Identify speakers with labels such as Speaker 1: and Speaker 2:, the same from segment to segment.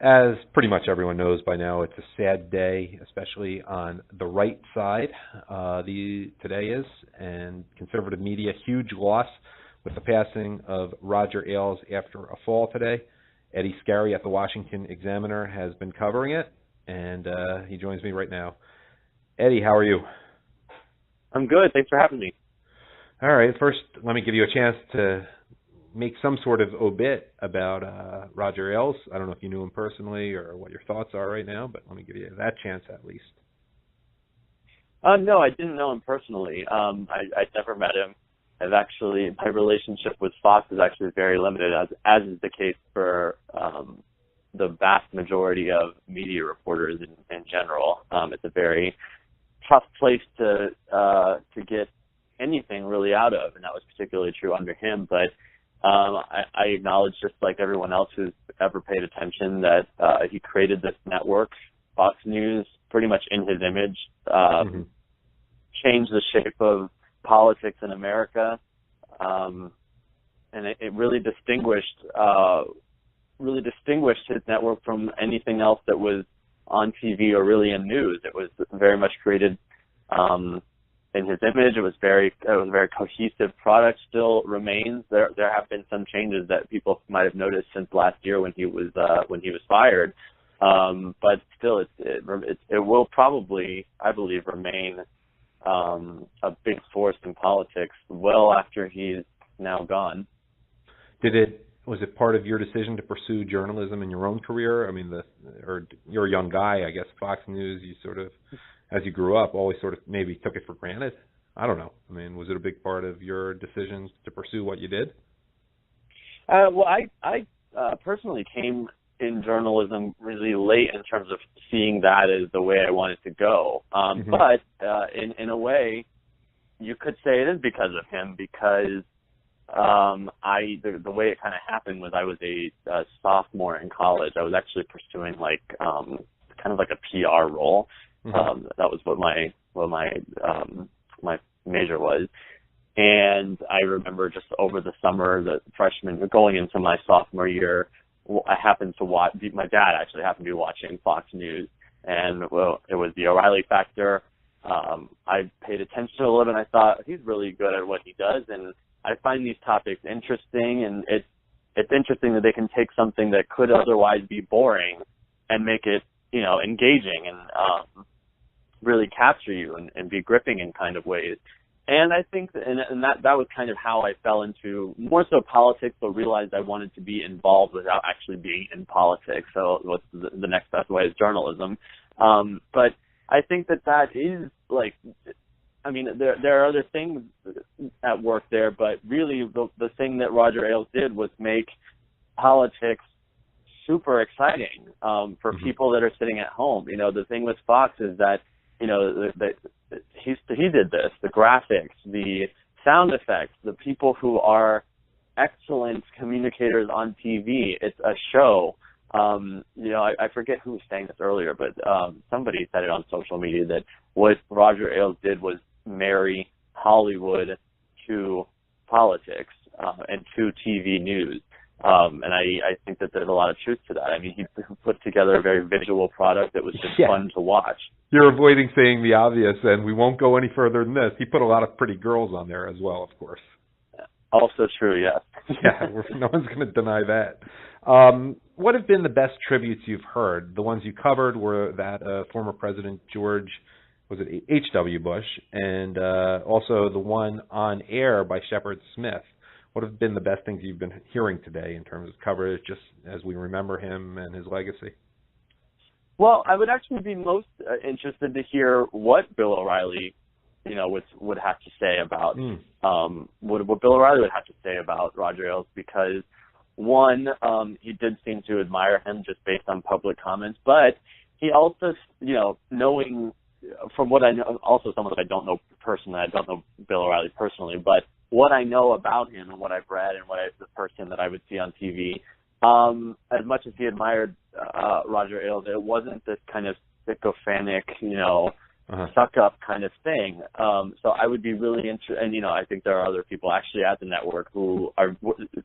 Speaker 1: As pretty much everyone knows by now, it's a sad day, especially on the right side. Today is, and conservative media, huge loss with the passing of Roger Ailes after a fall today. Eddie Scarry at the Washington Examiner has been covering it, and he joins me right now. Eddie, how are you?
Speaker 2: I'm good. Thanks for having me.
Speaker 1: All right. First, let me give you a chance to make some sort of obit about Roger Ailes. I don't know if you knew him personally or what your thoughts are right now, but let me give you that chance at least.
Speaker 2: No, I didn't know him personally. I never met him. My relationship with Fox is actually very limited, as is the case for the vast majority of media reporters in general. It's a very tough place to get anything really out of, and that was particularly true under him. But I acknowledge, just like everyone else who's ever paid attention, that he created this network, Fox News, pretty much in his image, changed the shape of politics in America, and it really distinguished his network from anything else that was on TV or really in news. It was very much created in his image. It was a very cohesive product. Still remains. There have been some changes that people might have noticed since last year when he was fired. But still, it will probably, I believe, remain a big force in politics well after he's now gone.
Speaker 1: Was it part of your decision to pursue journalism in your own career? I mean, you're a young guy, I guess. Fox News, you sort of, as you grew up, always sort of maybe took it for granted. I don't know. I mean, was it a big part of your decisions to pursue what you did?
Speaker 2: Well, I personally came in journalism really late in terms of seeing that as the way I wanted to go. But in a way, you could say it is because of him, because the way it kind of happened was I was a sophomore in college. I was actually pursuing kind of like a PR role. That was what my major was. And I remember just over the summer, the freshman going into my sophomore year, I happened to watch. My dad actually happened to be watching Fox News, and it was the O'Reilly factor. I paid attention to it, and I thought he's really good at what he does, and I find these topics interesting, and it's interesting that they can take something that could otherwise be boring and make it, engaging and really capture you and be gripping in kind of ways. And I think that was kind of how I fell into more so politics, but realized I wanted to be involved without actually being in politics. So what's the next best way is journalism. But I think that is there are other things at work there, but really the thing that Roger Ailes did was make politics super exciting for people that are sitting at home. The thing with Fox is that, he did this, the graphics, the sound effects, the people who are excellent communicators on TV. It's a show. I forget who was saying this earlier, but somebody said it on social media that what Roger Ailes did was marry Hollywood to politics and to TV news. And I think that there's a lot of truth to that. I mean, he put together a very visual product that was just fun to watch.
Speaker 1: You're avoiding saying the obvious, and we won't go any further than this. He put a lot of pretty girls on there as well, of course.
Speaker 2: Also true, yes.
Speaker 1: Yeah, no one's going to deny that. What have been the best tributes you've heard? The ones you covered were that former President George, was it H.W. Bush, and also the one on air by Shepard Smith. What have been the best things you've been hearing today in terms of coverage, just as we remember him and his legacy?
Speaker 2: Well, I would actually be most interested to hear what Bill O'Reilly, would have to say about what Bill O'Reilly would have to say about Roger Ailes, because one, he did seem to admire him just based on public comments, but he also, knowing from what I know, also someone that I don't know personally, I don't know Bill O'Reilly personally, but what I know about him and what I've read and the person that I would see on TV, as much as he admired Roger Ailes, it wasn't this kind of sycophantic, suck up kind of thing. So I would be really interested, and I think there are other people actually at the network who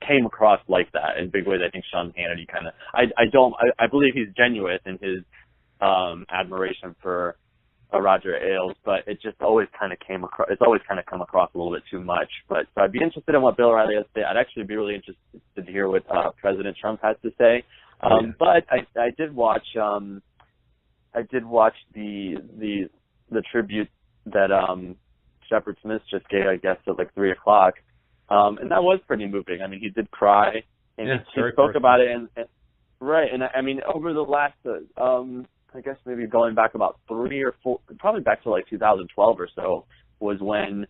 Speaker 2: came across like that in big ways. I think Sean Hannity kind of, I believe he's genuine in his admiration for Roger Ailes, but it just always kind of came across. It's always kind of come across a little bit too much. But so I'd be interested in what Bill O'Reilly has to say. I'd actually be really interested to hear what President Trump has to say. But I did watch. I did watch the tribute that Shepard Smith just gave, I guess, at like 3:00, and that was pretty moving. I mean, he did cry, and he spoke about it, and right. And I mean, over the last, I guess maybe going back about 3 or 4, probably back to like 2012 or so, was when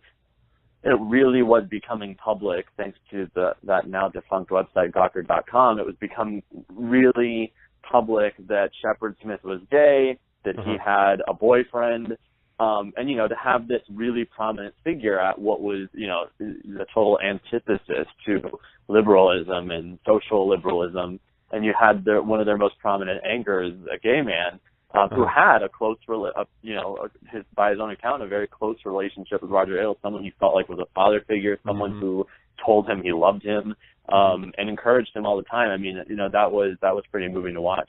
Speaker 2: it really was becoming public, thanks to that now defunct website Gawker.com. It was becoming really public that Shepard Smith was gay, that he had a boyfriend, and to have this really prominent figure at what was the total antithesis to liberalism and social liberalism, and you had one of their most prominent anchors, a gay man, who had a close, by his own account, a very close relationship with Roger Ailes, someone he felt like was a father figure, someone who told him he loved him, and encouraged him all the time. I mean, that was pretty moving to watch.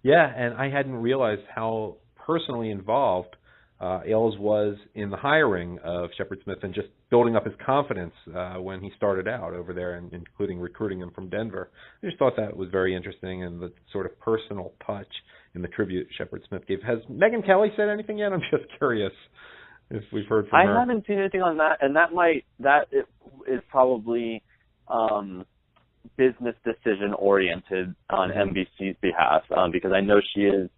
Speaker 1: Yeah, and I hadn't realized how personally involved Ailes was in the hiring of Shepard Smith and just building up his confidence when he started out over there, and including recruiting him from Denver. I just thought that was very interesting, and the sort of personal touch in the tribute Shepard Smith gave. Has Megyn Kelly said anything yet? I'm just curious if we've heard from her.
Speaker 2: I haven't seen anything on that, and that is probably business decision oriented on NBC's behalf, because I know she is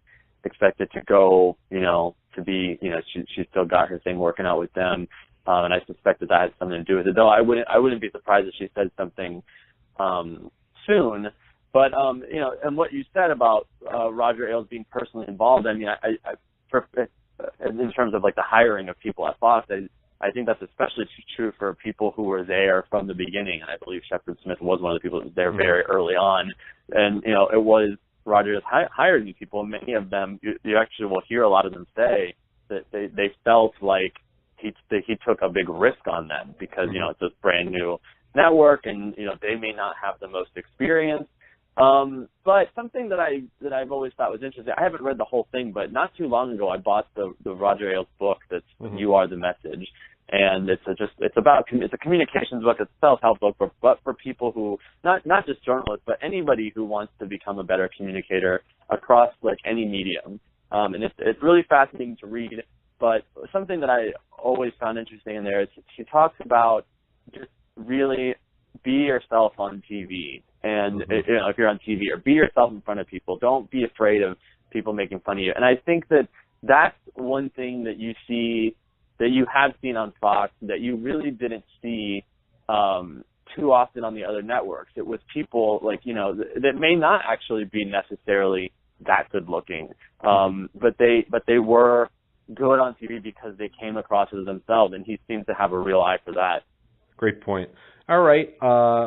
Speaker 2: expected to go, to be, she's still got her thing working out with them, and I suspect that has something to do with it. Though I wouldn't be surprised if she said something soon. But and what you said about Roger Ailes being personally involved, I mean, in terms of like the hiring of people at Fox, I think that's especially true for people who were there from the beginning. And I believe Shepard Smith was one of the people that was there very early on. And it was Roger hired these people, and many of them, you actually will hear a lot of them say that they felt like he took a big risk on them because, it's a brand new network, and, they may not have the most experience. But something that I've always thought was interesting, I haven't read the whole thing, but not too long ago I bought the Roger Ailes book that's You Are the Message. And it's a communications book, it's a self-help book, but for people who, not just journalists, but anybody who wants to become a better communicator across like any medium. And it's really fascinating to read. But something that I always found interesting in there is he talks about just really be yourself on TV. And if you're on TV, or be yourself in front of people, don't be afraid of people making fun of you. And I think that's one thing that you see, that you have seen on Fox, that you really didn't see too often on the other networks. It was people like, that may not actually be necessarily that good looking, but they were good on TV because they came across as themselves, and he seems to have a real eye for that.
Speaker 1: Great point. All right.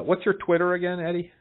Speaker 1: What's your Twitter again, Eddie?